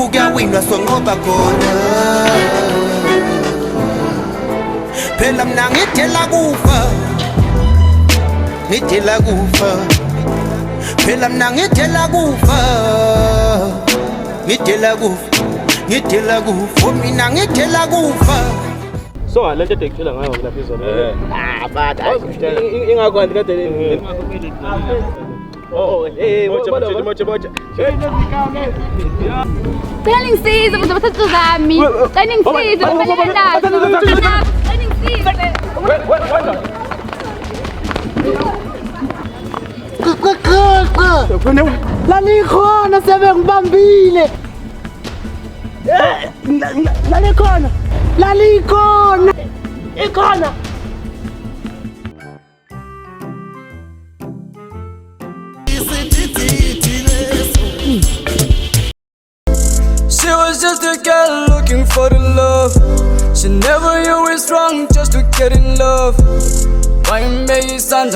kuyawinwa sonqoba khona phela mina ngidela kufa phela mina ngidela kufa mina ngidela kufa. So lento ekutshela ngayo ngilapha izolo. But ingakho kade bocha. Training season, bathathu zami. Training season, training season. Lalikhona sebengibambile. Lalikhona. Ikhona. She was just a girl looking for the love. She never knew it's wrong just to get in love. Why make it son?